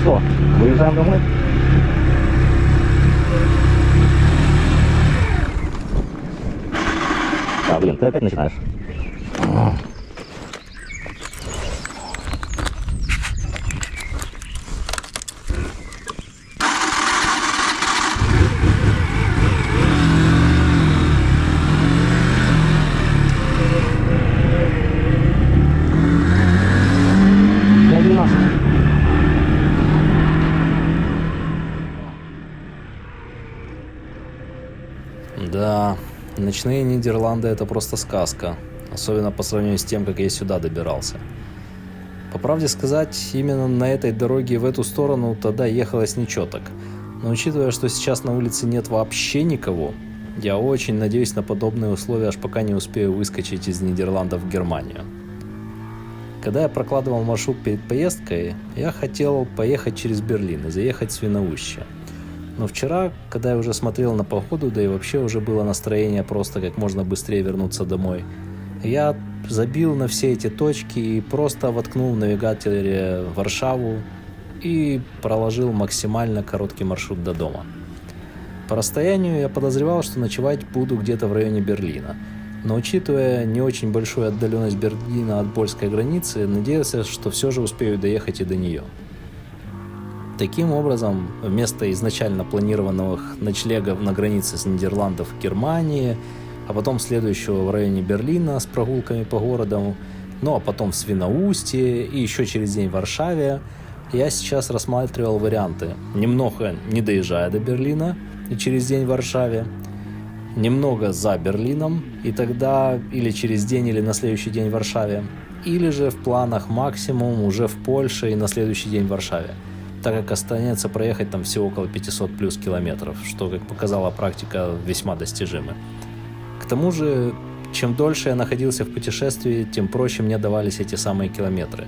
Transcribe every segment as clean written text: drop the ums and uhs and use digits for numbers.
что, выезжаем домой? А, блин, ты опять начинаешь. Да, ночные Нидерланды — это просто сказка, особенно по сравнению с тем, как я сюда добирался. По правде сказать, именно на этой дороге в эту сторону тогда ехалось ничего так. Но учитывая, что сейчас на улице нет вообще никого, я очень надеюсь на подобные условия, аж пока не успею выскочить из Нидерландов в Германию. Когда я прокладывал маршрут перед поездкой, я хотел поехать через Берлин и заехать в Свиноujście. Но вчера, когда я уже смотрел на погоду, да и вообще уже было настроение просто как можно быстрее вернуться домой, я забил на все эти точки и просто воткнул в навигаторе Варшаву и проложил максимально короткий маршрут до дома. По расстоянию я подозревал, что ночевать буду где-то в районе Берлина, но учитывая не очень большую отдаленность Берлина от польской границы, надеялся, что все же успею доехать и до нее. Таким образом, вместо изначально планированных ночлегов на границе с Нидерландов и Германии, а потом следующего в районе Берлина с прогулками по городу, ну а потом в Свиноujście и еще через день в Варшаве, я сейчас рассматривал варианты, немного не доезжая до Берлина и через день в Варшаве, немного за Берлином и тогда или через день или на следующий день в Варшаве, или же в планах максимум уже в Польше и на следующий день в Варшаве, так как останется проехать там всего около 500 плюс километров, что, как показала практика, весьма достижимо. К тому же, чем дольше я находился в путешествии, тем проще мне давались эти самые километры.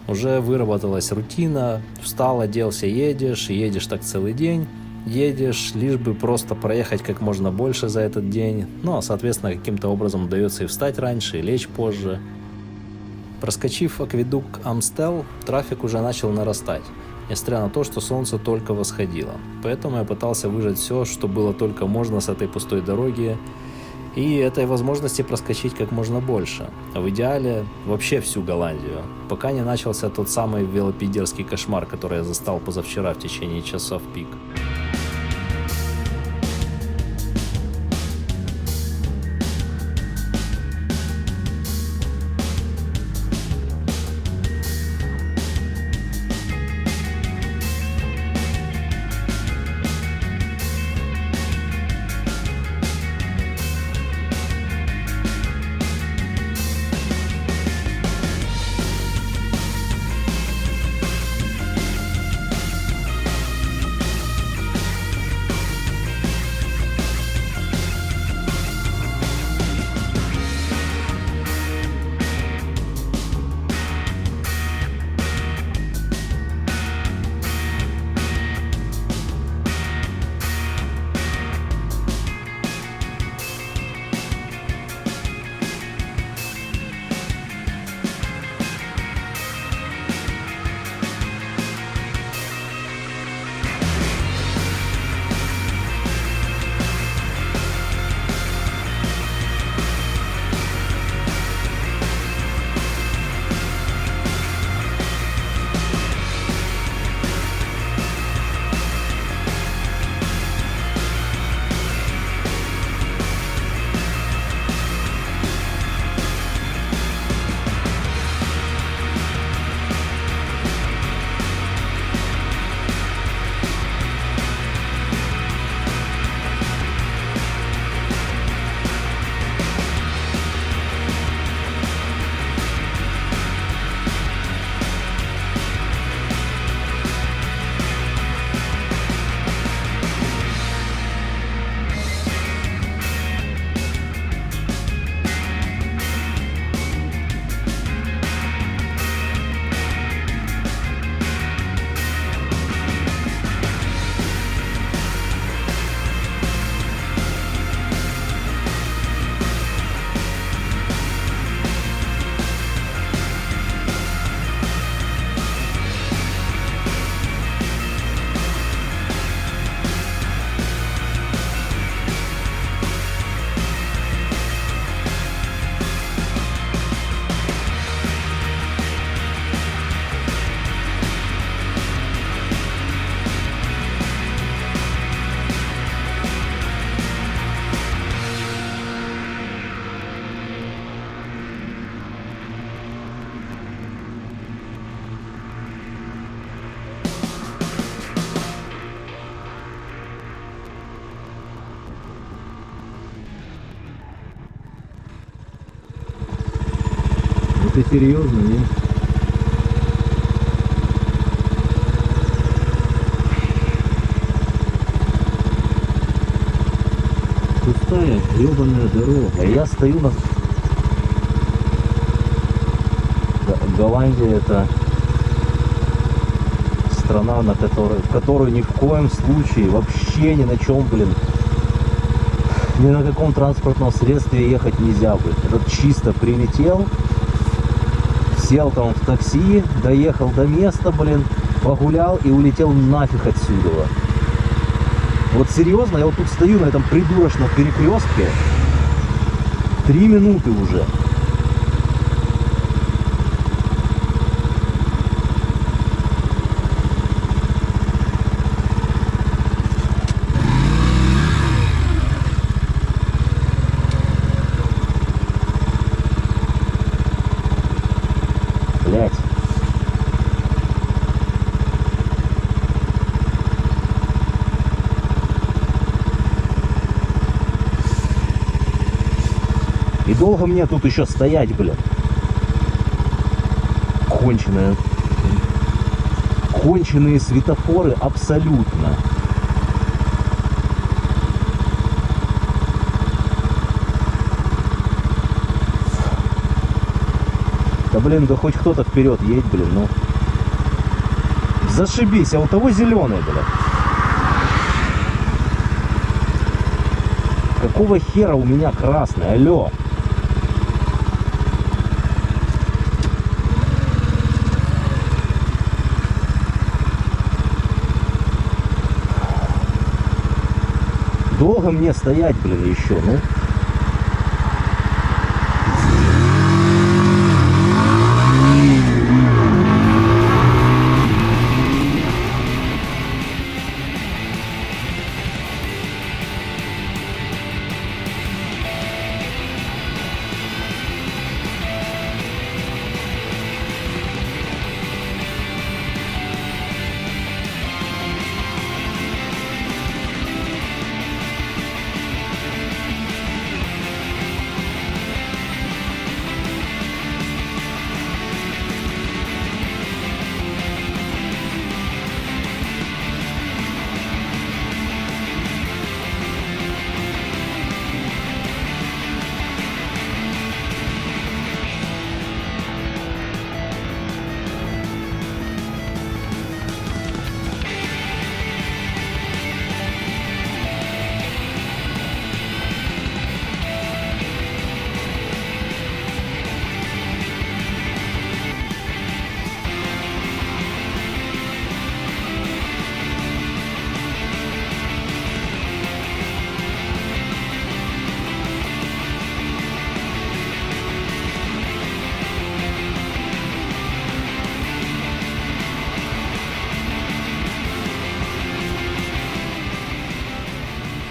Уже выработалась рутина, встал, оделся, едешь так целый день, едешь, лишь бы просто проехать как можно больше за этот день, ну а соответственно каким-то образом удается и встать раньше, и лечь позже. Проскочив акведук Амстел, трафик уже начал нарастать, несмотря на то, что солнце только восходило. Поэтому я пытался выжать все, что было только можно с этой пустой дороги, и этой возможности проскочить как можно больше, а в идеале вообще всю Голландию, пока не начался тот самый велопедерский кошмар, который я застал позавчера в течение часов пик. Ты серьезно, нет? Пустая, гребаная дорога. Я стою на... Голландия — это страна, в которую ни в коем случае, вообще ни на чем, блин, ни на каком транспортном средстве ехать нельзя, блин. Это чисто прилетел, сел там в такси, доехал до места, блин, погулял и улетел нафиг отсюда. Вот серьезно, я вот тут стою на этом придурочном перекрестке 3 минуты уже. Блять. И долго мне тут еще стоять, блин? Конченые светофоры абсолютно. Да блин, да хоть кто-то вперед едь, блин, ну. Зашибись, а у того зеленый, блин. Какого хера у меня красный, алло? Долго мне стоять, блин, еще, ну?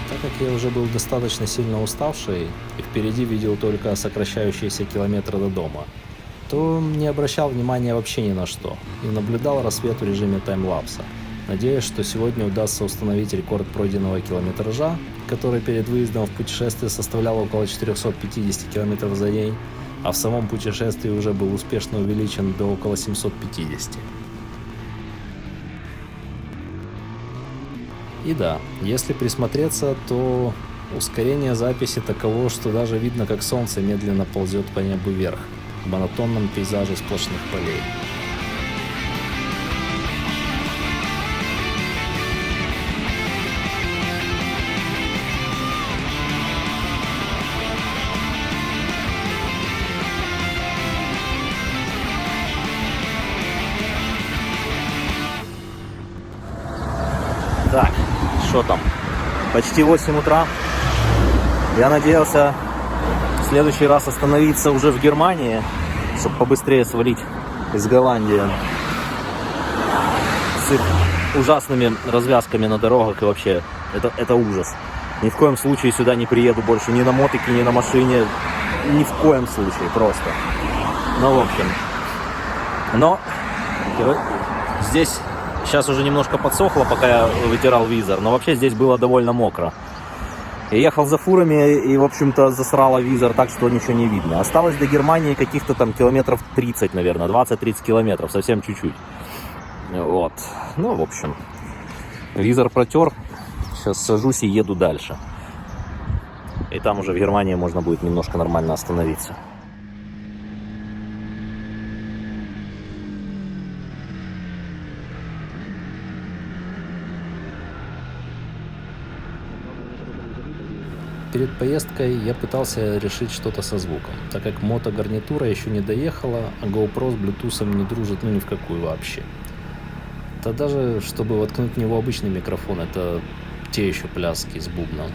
Так как я уже был достаточно сильно уставший и впереди видел только сокращающиеся километры до дома, то не обращал внимания вообще ни на что и наблюдал рассвет в режиме таймлапса, надеясь, что сегодня удастся установить рекорд пройденного километража, который перед выездом в путешествие составлял около 450 км за день, а в самом путешествии уже был успешно увеличен до около 750. И да, если присмотреться, то ускорение записи таково, что даже видно, как солнце медленно ползет по небу вверх, в монотонном пейзаже сплошных полей. Так, что там? Почти 8 утра. Я надеялся в следующий раз остановиться уже в Германии, чтобы побыстрее свалить из Голландии с их ужасными развязками на дорогах. И вообще, это ужас. Ни в коем случае сюда не приеду больше ни на мотике, ни на машине. Ни в коем случае, просто. Ну, в общем. Но здесь сейчас уже немножко подсохло, пока я вытирал визор. Но вообще здесь было довольно мокро. Я ехал за фурами и, в общем-то, засрало визор так, что ничего не видно. Осталось до Германии каких-то там километров 30, наверное, 20-30 километров, совсем чуть-чуть. Вот. Ну, в общем, визор протер. Сейчас сажусь и еду дальше. И там уже в Германии можно будет немножко нормально остановиться. Перед поездкой я пытался решить что-то со звуком, так как мотогарнитура еще не доехала, а GoPro с Bluetooth не дружит ну ни в какую вообще. Да даже чтобы воткнуть в него обычный микрофон, это те еще пляски с бубном.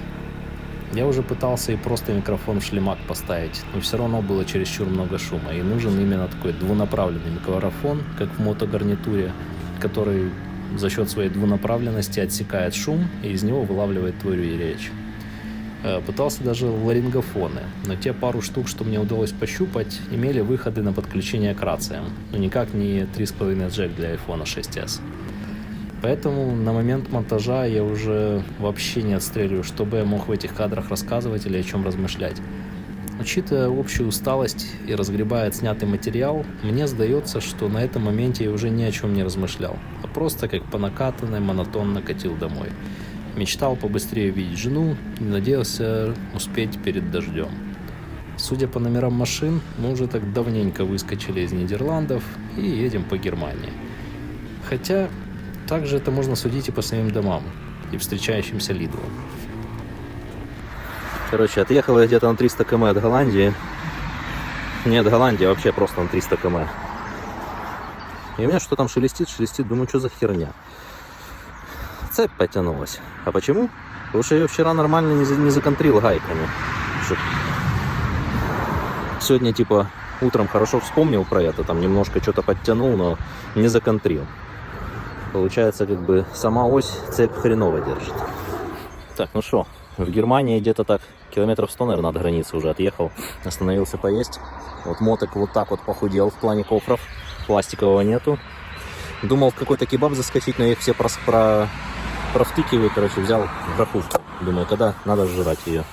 Я уже пытался и просто микрофон в шлемак поставить, но все равно было чересчур много шума, и нужен именно такой двунаправленный микрофон, как в мотогарнитуре, который за счет своей двунаправленности отсекает шум и из него вылавливает твою речь. Пытался даже ларингофоны, но те пару штук, что мне удалось пощупать, имели выходы на подключение к рациям, но никак не 3.5 джек для iPhone 6s. Поэтому на момент монтажа я уже вообще не отстреливаю, что бы я мог в этих кадрах рассказывать или о чем размышлять. Учитывая общую усталость и разгребая отснятый материал, мне сдается, что на этом моменте я уже ни о чем не размышлял, а просто как по накатанной монотонно катил домой. Мечтал побыстрее видеть жену и надеялся успеть перед дождем. Судя по номерам машин, мы уже так давненько выскочили из Нидерландов и едем по Германии. Хотя, также это можно судить и по своим домам и встречающимся Лидлам. Короче, отъехал я где-то на 300 км от Голландии. Не от Голландии, а вообще просто на 300 км. И у меня что там шелестит, думаю, что за херня. Цепь потянулась. А почему? Потому что я ее вчера нормально не законтрил гайками. Сегодня типа утром хорошо вспомнил про это, там немножко что-то подтянул, но не законтрил. Получается, как бы сама ось цепь хреново держит. Так, ну что, в Германии где-то так километров 100, наверное, от границы уже отъехал. Остановился поесть. Вот мотик вот так вот похудел в плане кофров. Пластикового нету. Думал в какой-то кебаб заскочить, но я их все провтыкиваю, короче, взял гроховку. Думаю, когда надо сжирать ее.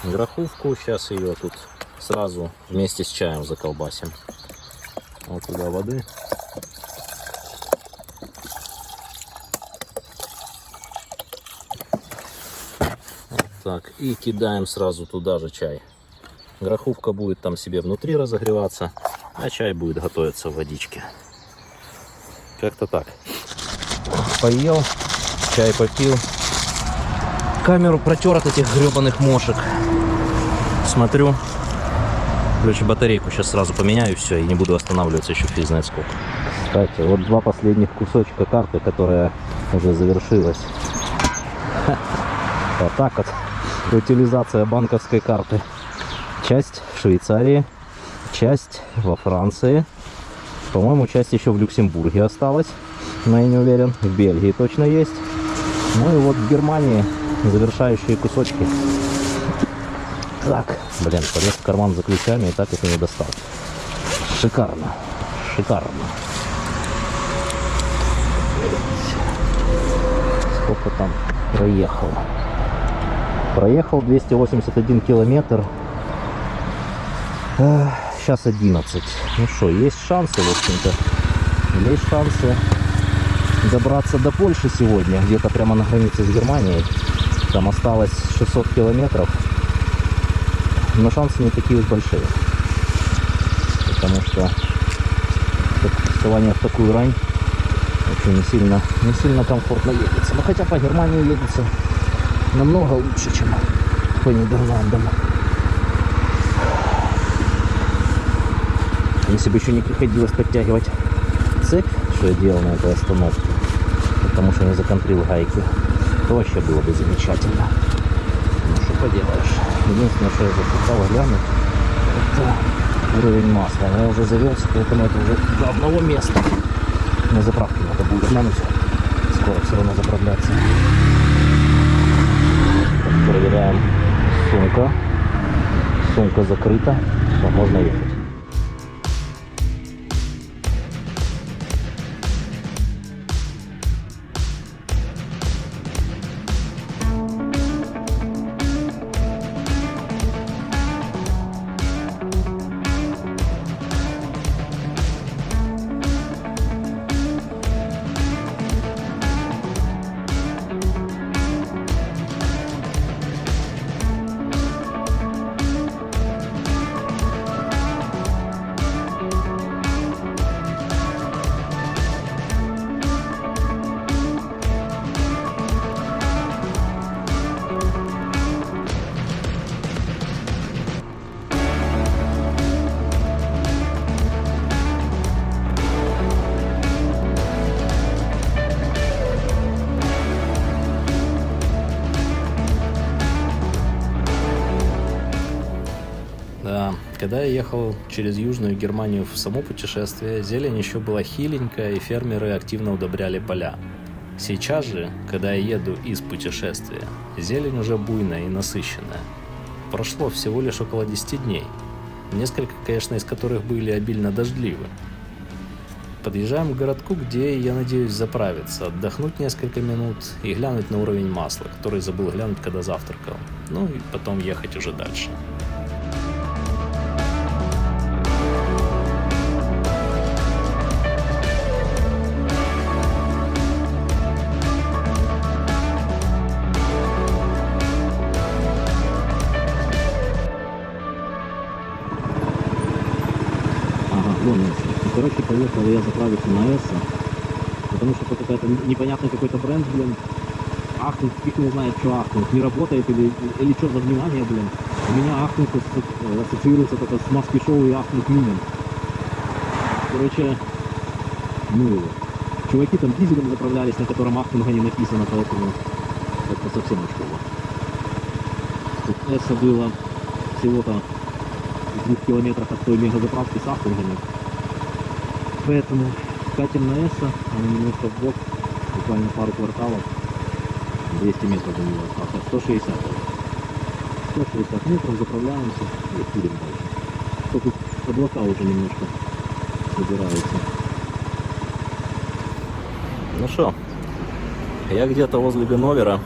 Гроховку, сейчас ее тут сразу вместе с чаем заколбасим. Вот туда воды. Вот так. И кидаем сразу туда же чай. Гроховка будет там себе внутри разогреваться, а чай будет готовиться в водичке. Как-то так. Поел. Чай попил. Камеру протер от этих гребаных мошек. Смотрю. Короче, батарейку сейчас сразу поменяю, все, и не буду останавливаться еще фиг знает сколько. Кстати, вот два последних кусочка карты, которая уже завершилась. Вот так вот. Утилизация банковской карты. Часть в Швейцарии, часть во Франции. По-моему, часть еще в Люксембурге осталась. Но я не уверен. В Бельгии точно есть. Ну и вот в Германии завершающие кусочки. Так, блин, полез в карман за ключами и так их и не достал. Шикарно. Шикарно. Сколько там проехал? Проехал 281 километр. Сейчас 11. Ну что, есть шансы, в общем-то. Есть шансы добраться до Польши сегодня, где-то прямо на границе с Германией. Там осталось 600 километров. Но шансы не такие уж большие. Потому что вставание в такую рань очень не сильно комфортно едется. Но хотя по Германии едется намного лучше, чем по Нидерландам. Если бы еще не приходилось подтягивать цепь, что я делал на этой остановке, потому что не законтрил гайки, то вообще было бы замечательно. Ну что поделаешь. Единственное, что я запускал глянуть, это уровень масла. Но я уже завелся, поэтому это уже до одного места. На заправке надо будет глянуть. Скоро все равно заправляться. Так, проверяем. Сумка. Сумка закрыта. Все, можно ехать. Когда я ехал через Южную Германию в само путешествие, зелень еще была хиленькая, и фермеры активно удобряли поля. Сейчас же, когда я еду из путешествия, зелень уже буйная и насыщенная. Прошло всего лишь около 10 дней, несколько, конечно, из которых были обильно дождливы. Подъезжаем к городку, где я надеюсь заправиться, отдохнуть несколько минут и глянуть на уровень масла, который забыл глянуть, когда завтракал. Ну и потом ехать уже дальше. Короче, поехал я заправиться на Эсса, потому что какая-то непонятный какой-то бренд, блин, ахнуть, фиг не знает, что ахнуть, не работает или что за внимание, блин. У меня ахнуть ассоциируется только с маски-шоу и ахнуть минем. Короче, ну его. Чуваки там дизелем заправлялись, на котором ахнунга не написано, поэтому как-то совсем очково. Тут Эсса было всего-то в 2 километрах от той мегазаправки с ахнунгами. Поэтому катим на Эсса, она немножко в бок, буквально пару кварталов, 200 метров до него осталось, 160 метров, заправляемся и будем дальше. Тут облака уже немножко собираются. Ну что, я где-то возле Ганновера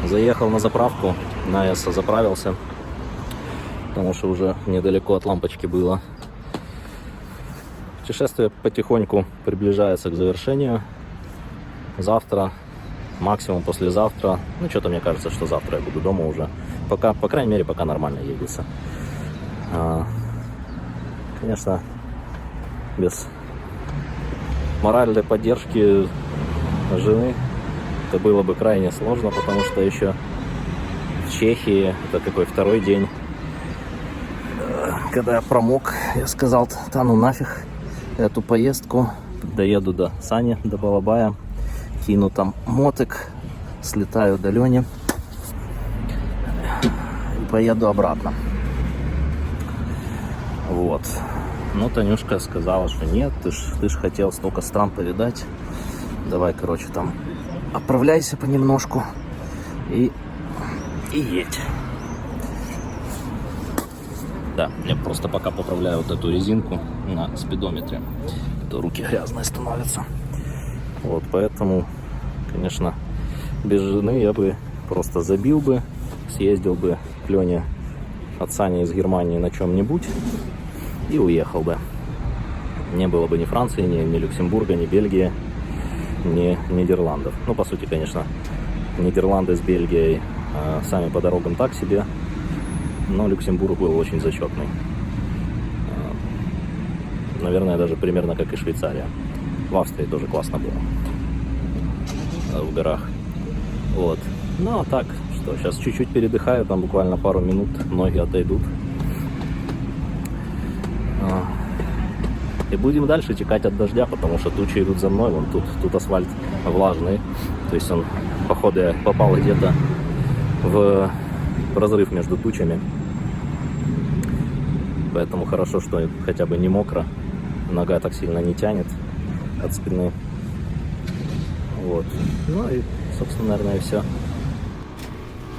заехал на заправку, на Эсса заправился, потому что уже недалеко от лампочки было. Путешествие потихоньку приближается к завершению. Завтра, максимум послезавтра. Ну, что-то мне кажется, что завтра я буду дома уже. Пока, по крайней мере, пока нормально едется. Конечно, без моральной поддержки жены это было бы крайне сложно, потому что еще в Чехии, это какой второй день, когда я промок, я сказал, да ну нафиг эту поездку, доеду до Сани, до Балабая, кину там мотик, слетаю до Лени и поеду обратно. Вот. Но Танюшка сказала, что нет, ты ж хотел столько стран повидать, давай, короче, там отправляйся понемножку и едь. Да, я просто пока поправляю вот эту резинку на спидометре, то руки грязные становятся. Вот, поэтому, конечно, без жены я бы просто забил бы, съездил бы к Лене от Сани из Германии на чем-нибудь и уехал бы. Не было бы ни Франции, ни Люксембурга, ни Бельгии, ни Нидерландов. Ну, по сути, конечно, Нидерланды с Бельгией сами по дорогам так себе, но Люксембург был очень зачетный. Наверное, даже примерно как и Швейцария. В Австрии тоже классно было. В горах. Вот. Ну, а так, что, сейчас чуть-чуть передыхаю, там буквально пару минут, ноги отойдут. И будем дальше текать от дождя, потому что тучи идут за мной. Вон тут асфальт влажный. То есть он, походу, я попал где-то в разрыв между тучами. Поэтому хорошо, что хотя бы не мокро. Нога так сильно не тянет от спины. Вот. Ну и, собственно, наверное, и все.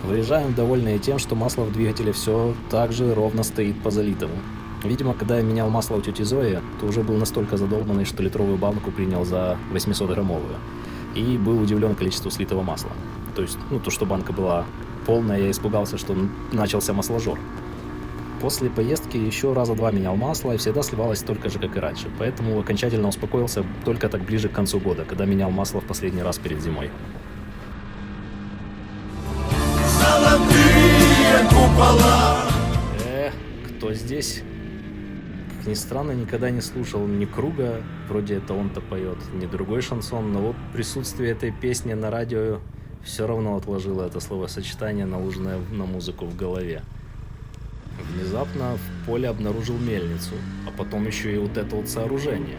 Выезжаем довольные тем, что масло в двигателе все так же ровно стоит по залитому. Видимо, когда я менял масло у тети Зои, то уже был настолько задолбанный, что литровую банку принял за 800-граммовую. И был удивлен количеству слитого масла. То есть, то, что банка была полная, я испугался, что начался масложор. После поездки еще раза 2 менял масло, и всегда сливалось столько же, как и раньше. Поэтому окончательно успокоился только так ближе к концу года, когда менял масло в последний раз перед зимой. Золотые купола. Кто здесь? Как ни странно, никогда не слушал ни Круга, вроде это он-то поет, ни другой шансон, но вот присутствие этой песни на радио все равно отложило это словосочетание, наложенное на музыку в голове. Внезапно в поле обнаружил мельницу, а потом еще и вот это вот сооружение.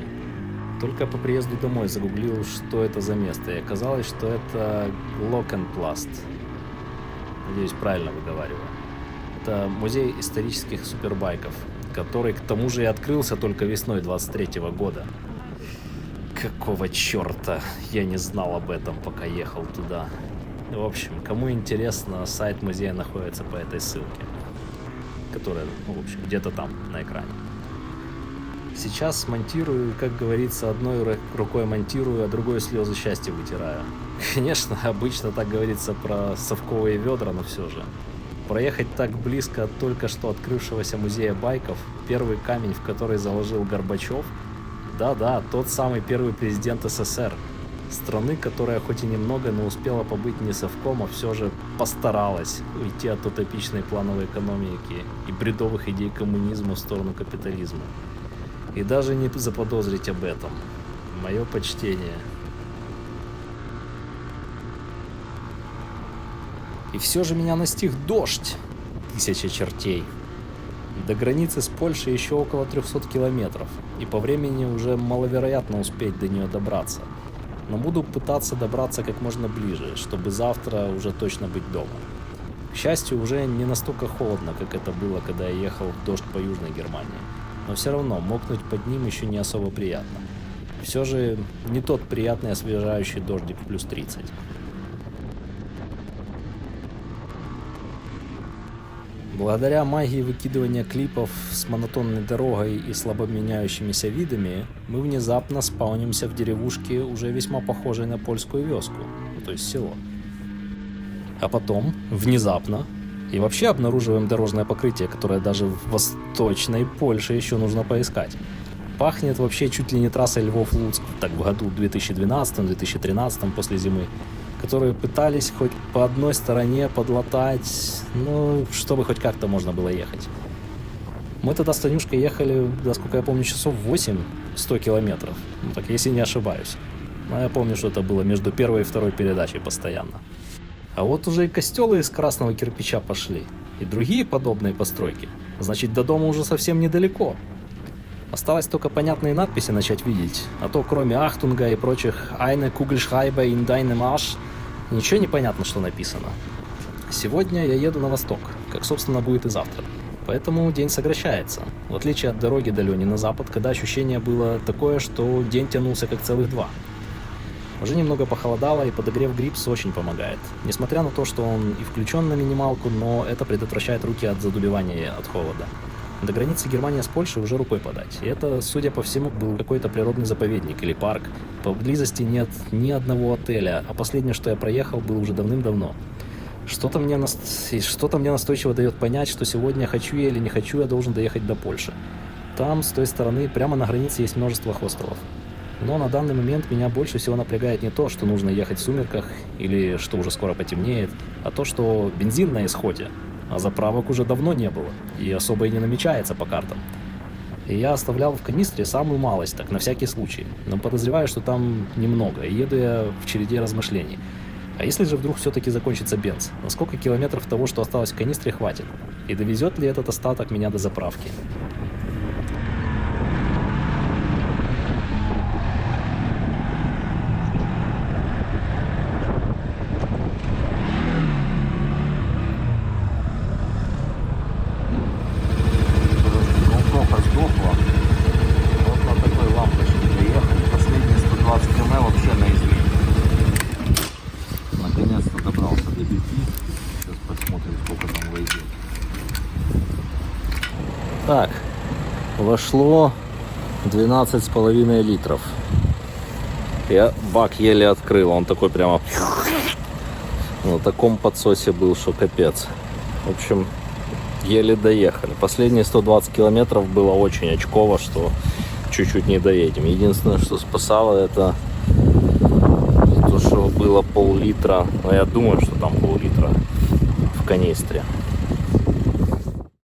Только по приезду домой загуглил, что это за место, и оказалось, что это Локенпласт. Надеюсь, правильно выговариваю. Это музей исторических супербайков. который к тому же и открылся только весной 23 года. Какого черта? Я не знал об этом, пока ехал туда. В общем, кому интересно, сайт музея находится по этой ссылке, которая, в общем, где-то там, на экране. Сейчас монтирую, как говорится, одной рукой монтирую, а другой слезы счастья вытираю. Конечно, обычно так говорится про совковые ведра, но все же. Проехать так близко от только что открывшегося музея байков, первый камень в который заложил Горбачев, да-да, тот самый первый президент СССР, страны, которая хоть и немного, но успела побыть не совком, а все же постаралась уйти от утопичной плановой экономики и бредовых идей коммунизма в сторону капитализма. И даже не заподозрить об этом. Мое почтение. И все же меня настиг дождь. 1000 чертей. До границы с Польшей еще около 300 километров, и по времени уже маловероятно успеть до нее добраться. Но буду пытаться добраться как можно ближе, чтобы завтра уже точно быть дома. К счастью, уже не настолько холодно, как это было, когда я ехал в дождь по Южной Германии. Но все равно мокнуть под ним еще не особо приятно. Все же не тот приятный освежающий дождик в плюс 30. Благодаря магии выкидывания клипов с монотонной дорогой и слабо меняющимися видами, мы внезапно спаунимся в деревушке, уже весьма похожей на польскую вёску, то есть село. А потом, внезапно, и вообще обнаруживаем дорожное покрытие, которое даже в восточной Польше еще нужно поискать. Пахнет вообще чуть ли не трассой Львов-Луцк, так в году 2012-2013 после зимы, которые пытались хоть по одной стороне подлатать, ну, чтобы хоть как-то можно было ехать. Мы тогда с Танюшкой ехали, насколько я помню, часов 8, 100 километров, ну так, если не ошибаюсь. Но я помню, что это было между первой и второй передачей постоянно. А вот уже и костелы из красного кирпича пошли, и другие подобные постройки. Значит, до дома уже совсем недалеко. Осталось только понятные надписи начать видеть, а то кроме Ахтунга и прочих «Eine Kugelschreiber in deinem Arsch» ничего не понятно, что написано. Сегодня я еду на восток, как собственно будет и завтра. Поэтому день сокращается, в отличие от дороги до Лёни на запад, когда ощущение было такое, что день тянулся как целых 2. Уже немного похолодало, и подогрев Грипс очень помогает. Несмотря на то, что он и включен на минималку, но это предотвращает руки от задубевания от холода. До границы Германии с Польшей уже рукой подать. И это, судя по всему, был какой-то природный заповедник или парк. Поблизости нет ни одного отеля, а последнее, что я проехал, было уже давным-давно. Что-то мне настойчиво дает понять, что сегодня, хочу я или не хочу, я должен доехать до Польши. Там, с той стороны, прямо на границе есть множество хостелов. Но на данный момент меня больше всего напрягает не то, что нужно ехать в сумерках или что уже скоро потемнеет, а то, что бензин на исходе, а заправок уже давно не было и особо и не намечается по картам. И я оставлял в канистре самую малость, так на всякий случай, но подозреваю, что там немного, и еду я в череде размышлений. А если же вдруг все-таки закончится бенз, на сколько километров того, что осталось в канистре, хватит? И довезет ли этот остаток меня до заправки? Так, вошло 12,5 литров. Я бак еле открыл, он такой прямо на таком подсосе был, что капец. В общем, еле доехали. Последние 120 километров было очень очково, что чуть-чуть не доедем. Единственное, что спасало, это то, что было пол-литра. Но я думаю, что там пол-литра в канистре.